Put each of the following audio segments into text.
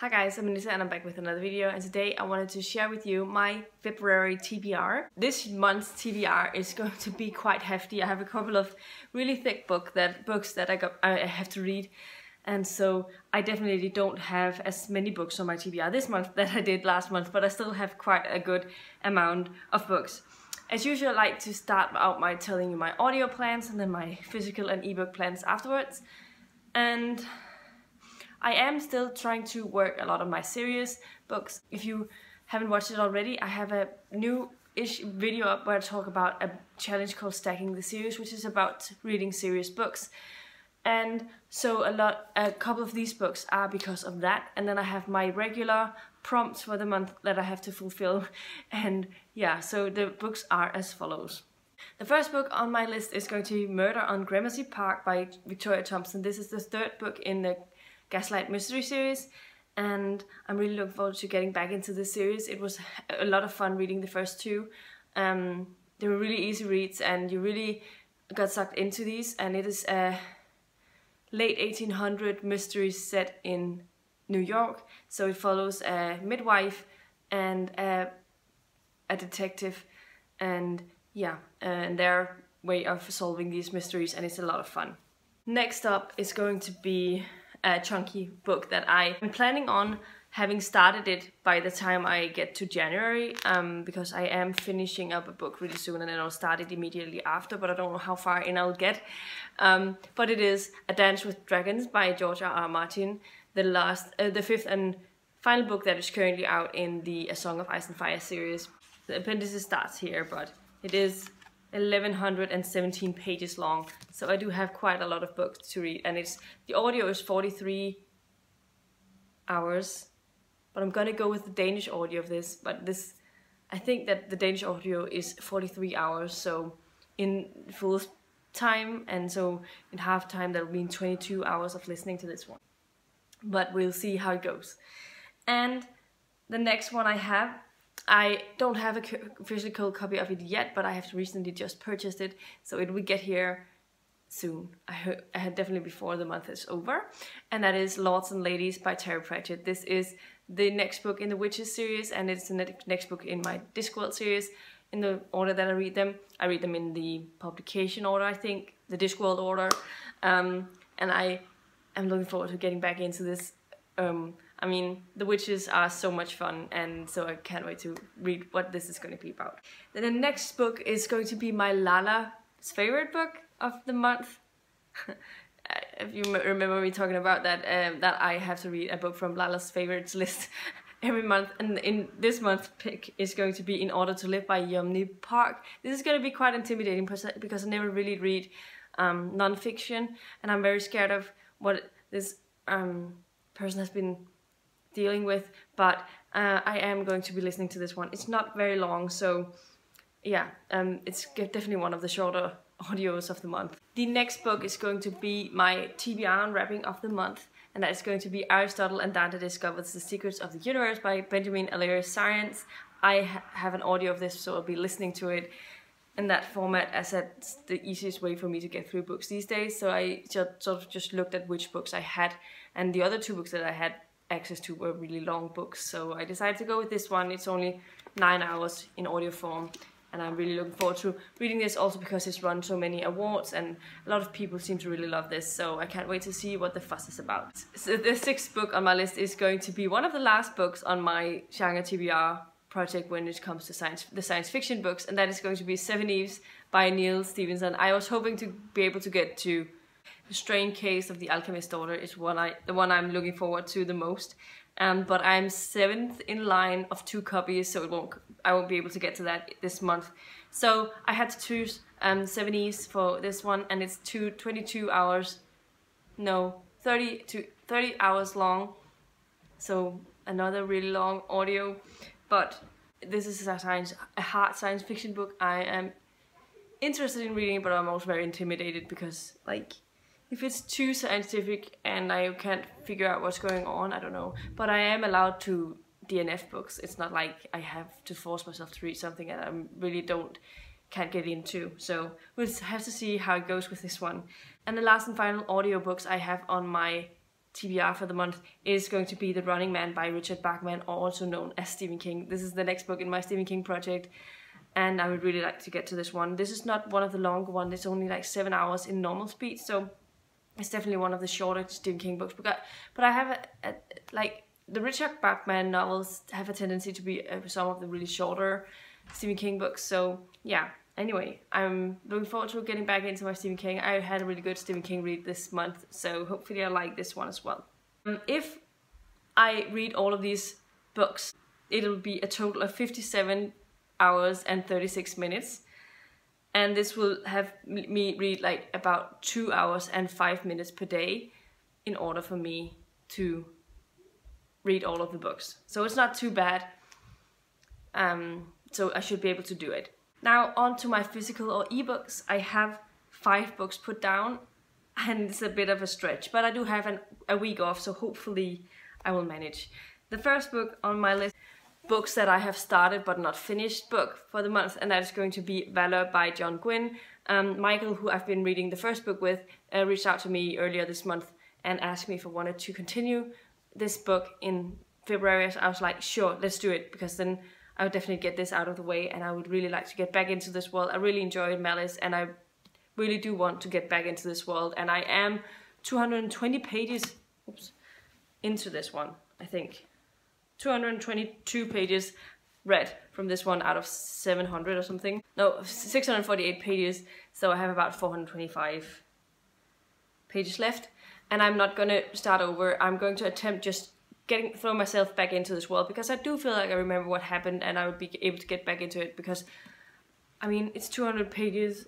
Hi guys, I'm Melissa and I'm back with another video, and today I wanted to share with you my February TBR. This month's TBR is going to be quite hefty. I have a couple of really thick books that I have to read, and so I definitely don't have as many books on my TBR this month that I did last month, but I still have quite a good amount of books. As usual, I like to start out by telling you my audio plans and then my physical and ebook plans afterwards. And I am still trying to work a lot on my series books. If you haven't watched it already, I have a new-ish video up where I talk about a challenge called Stacking the Series, which is about reading serious books. And so a couple of these books are because of that. And then I have my regular prompts for the month that I have to fulfill. And yeah, so the books are as follows. The first book on my list is going to be Murder on Gramercy Park by Victoria Thompson. This is the third book in the Gaslight Mystery series, and I'm really looking forward to getting back into this series. It was a lot of fun reading the first two. They were really easy reads and you really got sucked into these, and it is a late 1800 mystery set in New York, so it follows a midwife and a detective, and yeah, and their way of solving these mysteries, and it's a lot of fun. Next up is going to be a chunky book that I am planning on having started it by the time I get to January, because I am finishing up a book really soon and then I'll start it immediately after, but I don't know how far in I'll get. But it is A Dance with Dragons by George R.R. Martin, the fifth and final book that is currently out in the A Song of Ice and Fire series. The appendices starts here, but it is 1117 pages long, so I do have quite a lot of books to read, and the audio is 43 hours, but I'm gonna go with the Danish audio of this, but I think that the Danish audio is 43 hours, so in full time, and so in half time that will mean 22 hours of listening to this one, but we'll see how it goes. And the next one I don't have a physical copy of it yet, but I have recently just purchased it, so it will get here soon. I had definitely before the month is over, and that is Lords and Ladies by Pratchett. This is the next book in the Witches series, and it's the next book in my Discworld series. In the order that I read them in the publication order, I think, the Discworld order, and I am looking forward to getting back into this. I mean, the witches are so much fun, and so I can't wait to read what this is going to be about. Then the next book is going to be my Lala's favorite book of the month. If you remember me talking about that, that I have to read a book from Lala's favorites list every month, and in this month's pick is going to be In Order to Live by Yeonmy Park. This is going to be quite intimidating because I never really read non-fiction, and I'm very scared of what this person has been dealing with, but I am going to be listening to this one. It's not very long, so yeah, it's definitely one of the shorter audios of the month. The next book is going to be my TBR unwrapping of the month, and that is going to be Aristotle and Dante Discovers the Secrets of the Universe by Benjamin Alire Saenz. I have an audio of this, so I'll be listening to it in that format, as it's the easiest way for me to get through books these days. So I sort of just looked at which books I had, and the other two books that I had access to were really long books, so I decided to go with this one. It's only 9 hours in audio form, and I'm really looking forward to reading this, also because it's won so many awards and a lot of people seem to really love this, so I can't wait to see what the fuss is about. So the sixth book on my list is going to be one of the last books on my genre TBR project when it comes to the science fiction books, and that is going to be Seveneves by Neal Stephenson. I was hoping to be able to get to The Strange Case of the Alchemist's Daughter is the one I'm looking forward to the most, but I'm 7th in line of 2 copies, so I won't be able to get to that this month. So I had to choose Seveneves for this one, and it's 30 hours long, so another really long audio. But this is a hard science fiction book. I am interested in reading it, but I'm also very intimidated because, like, if it's too scientific and I can't figure out what's going on, I don't know. But I am allowed to DNF books. It's not like I have to force myself to read something that I really can't get into. So we'll have to see how it goes with this one. And the last and final audiobooks I have on my TBR for the month is going to be The Running Man by Richard Bachman, also known as Stephen King. This is the next book in my Stephen King project, and I would really like to get to this one. This is not one of the longer ones. It's only like 7 hours in normal speed, so it's definitely one of the shorter Stephen King books. But I have like the Richard Bachman novels have a tendency to be some of the really shorter Stephen King books. So yeah. Anyway, I'm looking forward to getting back into my Stephen King. I had a really good Stephen King read this month, so hopefully I like this one as well. If I read all of these books, it'll be a total of 57 hours and 36 minutes. And this will have me read like about 2 hours and 5 minutes per day in order for me to read all of the books. So it's not too bad. So I should be able to do it. Now on to my physical or ebooks. I have 5 books put down, and it's a bit of a stretch, but I do have a week off, so hopefully I will manage. The first book on my list, books that I have started but not finished book for the month, and that is going to be Valor by John Gwynne. Michael, who I've been reading the first book with, reached out to me earlier this month and asked me if I wanted to continue this book in February. So I was like, sure, let's do it, because then I would definitely get this out of the way, and I would really like to get back into this world. I really enjoyed Malice, and I really do want to get back into this world, and I am 220 pages into this one, I think. 222 pages read from this one out of 700 or something. No, 648 pages, so I have about 425 pages left, and I'm not gonna start over. I'm going to attempt just throw myself back into this world, because I do feel like I remember what happened, and I would be able to get back into it, because I mean, it's 200 pages.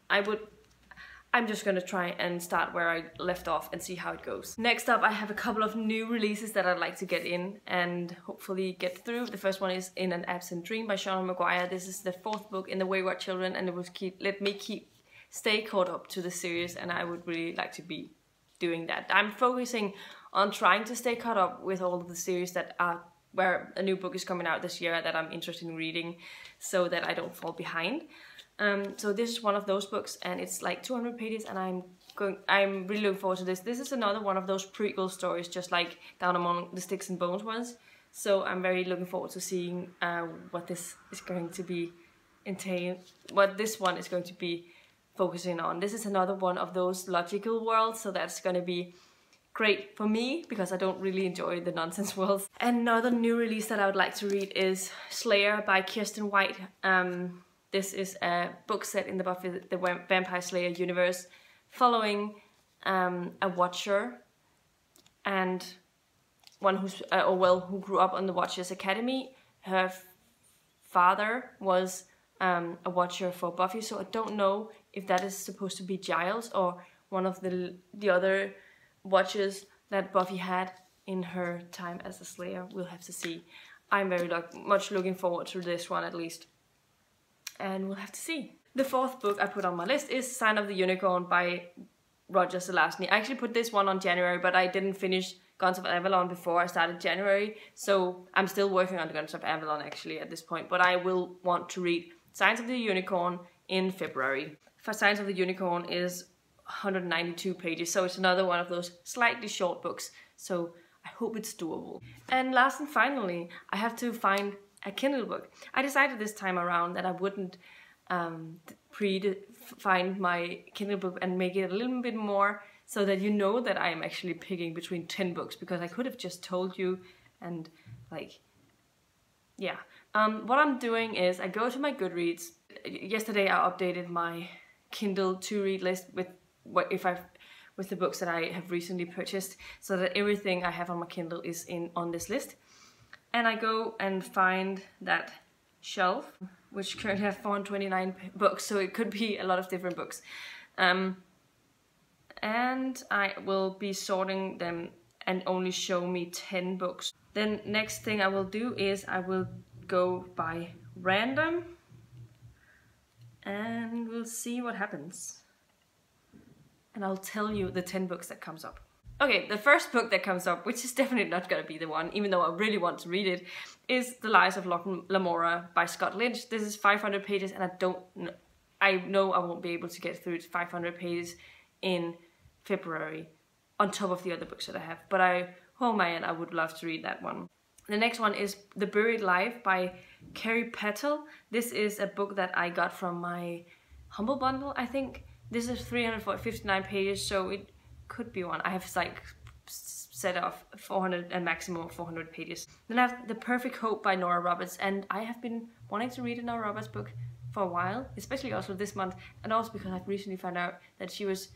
I'm just gonna try and start where I left off and see how it goes. Next up, I have a couple of new releases that I'd like to get in and hopefully get through. The first one is In an Absent Dream by Seanan McGuire. This is the 4th book in the Wayward Children, and it will let me stay caught up to the series, and I would really like to be doing that. I'm focusing on trying to stay caught up with all of the series that are where a new book is coming out this year that I'm interested in reading, so that I don't fall behind. So this is one of those books, and it's like 200 pages, and I'm really looking forward to this. This is another one of those prequel stories, just like Down Among the Sticks and Bones was. So I'm very looking forward to seeing what this is going to be what this one is going to be focusing on. This is another one of those logical worlds, so that's going to be great for me, because I don't really enjoy the nonsense worlds. Another new release that I would like to read is Slayer by Kiersten White. This is a book set in the Buffy the Vampire Slayer universe, following a Watcher and one who grew up on the Watcher's Academy. Her father was a Watcher for Buffy, so I don't know if that is supposed to be Giles or one of the other Watchers that Buffy had in her time as a Slayer. We'll have to see. I'm very much looking forward to this one, at least, and we'll have to see. The 4th book I put on my list is Sign of the Unicorn by Roger Zelazny. I actually put this one on January, but I didn't finish Guns of Avalon before I started January, so I'm still working on Guns of Avalon actually at this point, but I will want to read Signs of the Unicorn in February. For Signs of the Unicorn is 192 pages, so it's another one of those slightly short books, so I hope it's doable. And last and finally, I have to find a Kindle book. I decided this time around that I wouldn't find my Kindle book and make it a little bit more, so that you know that I am actually picking between 10 books, because I could have just told you, and like, yeah. What I'm doing is I go to my Goodreads. Yesterday I updated my Kindle to-read list with the books that I have recently purchased, so that everything I have on my Kindle is on this list. And I go and find that shelf, which currently have 429 books, so it could be a lot of different books. And I will be sorting them and only show me 10 books. Then next thing I will do is I will go by random, and we'll see what happens. And I'll tell you the 10 books that comes up. Okay, the first book that comes up, which is definitely not gonna be the one, even though I really want to read it, is The Lies of Lamora by Scott Lynch. This is 500 pages, and I know I won't be able to get through 500 pages in February on top of the other books that I have. But oh man, I would love to read that one. The next one is The Buried Life by Carrie Patel. This is a book that I got from my Humble Bundle, I think. This is 359 pages, so it could be one. I have like set off 400 and maximum 400 pages. Then I have The Perfect Hope by Nora Roberts, and I have been wanting to read a Nora Roberts book for a while, especially also this month, and also because I've recently found out that she was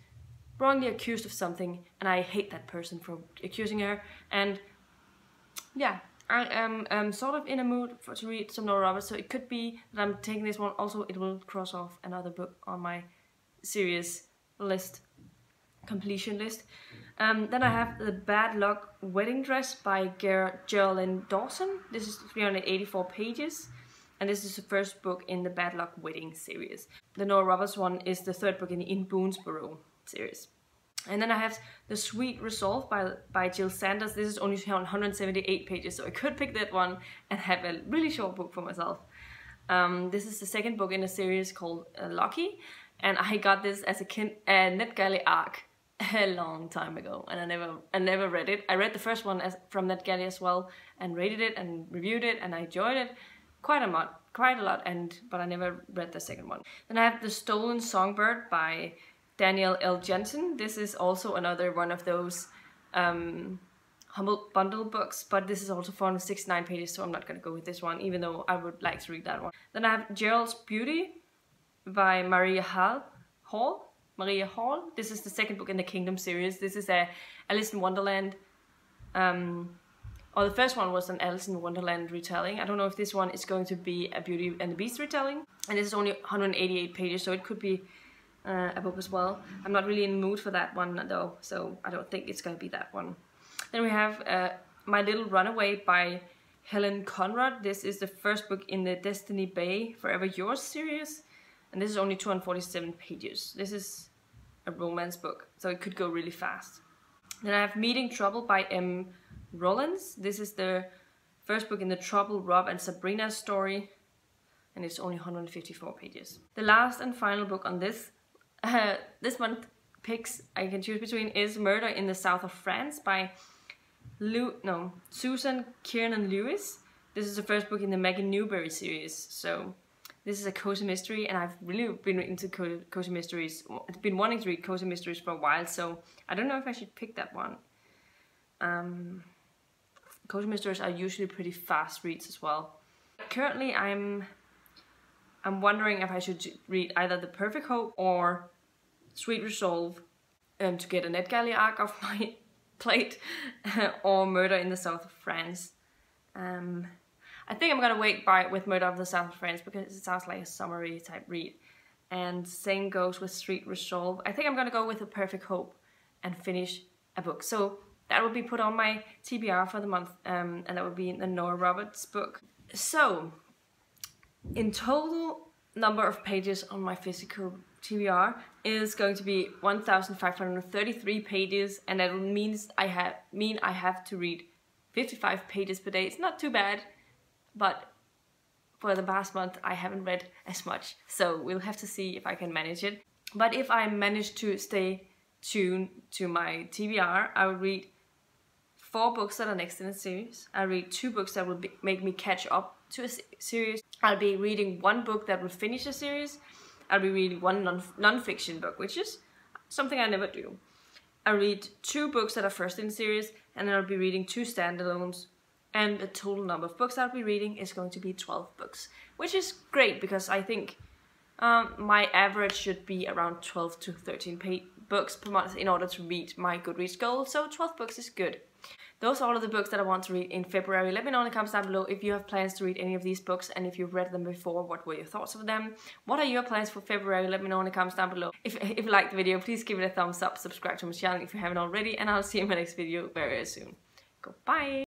wrongly accused of something, and I hate that person for accusing her. And yeah, I am sort of in a mood to read some Nora Roberts, so it could be that I'm taking this one. Also, it will cross off another book on my series list, completion list. Then I have The Bad Luck Wedding Dress by Geraldine Dawson. This is 384 pages, and this is the first book in the Bad Luck Wedding series. The Nora Roberts one is the third book in Boonesborough series. And then I have The Sweet Resolve by Jill Sanders. This is only 178 pages, so I could pick that one and have a really short book for myself. This is the second book in a series called Lucky, and I got this as a NetGalley ARC a long time ago, and I never read it. I read the first one from NetGalley as well, and rated it and reviewed it, and I enjoyed it quite a lot, but I never read the second one. Then I have The Stolen Songbird by Daniel L. Jensen. This is also another one of those Humble Bundle books, but this is also 469 pages, so I'm not going to go with this one, even though I would like to read that one. Then I have Gerald's Beauty by Maria Hall. This is the second book in the Kingdom series. This is a Alice in Wonderland, or the first one was an Alice in Wonderland retelling. I don't know if this one is going to be a Beauty and the Beast retelling, and this is only 188 pages, so it could be a book as well. I'm not really in the mood for that one though, so I don't think it's going to be that one. Then we have My Little Runaway by Helen Conrad. This is the first book in the Destiny Bay Forever Yours series, and this is only 247 pages. This is a romance book, so it could go really fast. Then I have Meeting Trouble by M. Rollins. This is the first book in the Trouble, Rob and Sabrina story, and it's only 154 pages. The last and final book on this month picks I can choose between is Murder in the South of France by Susan Kiernan Lewis. This is the first book in the Maggie Newberry series, so this is a cozy mystery, and I've really been into cozy mysteries. I've been wanting to read cozy mysteries for a while, so I don't know if I should pick that one. Cozy mysteries are usually pretty fast reads as well. Currently, I'm wondering if I should read either The Perfect Hope or Sweet Resolve to get a NetGalley ARC off my plate, or Murder in the South of France. I think I'm gonna wait with Murder of the South of France because it sounds like a summary type read, and same goes with Sweet Resolve. I think I'm gonna go with The Perfect Hope and finish a book. So that will be put on my TBR for the month, and that will be the Nora Roberts book. So in total number of pages on my physical TBR is going to be 1,533 pages, and that means I have to read 55 pages per day. It's not too bad, but for the past month I haven't read as much, so we'll have to see if I can manage it. But if I manage to stay tuned to my TBR, I will read 4 books that are next in a series. I'll read 2 books that will make me catch up to a series. I'll be reading 1 book that will finish a series. I'll be reading 1 non-fiction book, which is something I never do. I'll read 2 books that are first in the series, and then I'll be reading 2 standalones. And the total number of books I'll be reading is going to be 12 books, which is great because I think my average should be around 12 to 13 books per month in order to meet my Goodreads goal, so 12 books is good. Those are all of the books that I want to read in February. Let me know in the comments down below if you have plans to read any of these books, and if you've read them before, what were your thoughts of them? What are your plans for February? Let me know in the comments down below. If you liked the video, please give it a thumbs up, subscribe to my channel if you haven't already, and I'll see you in my next video very soon. Goodbye!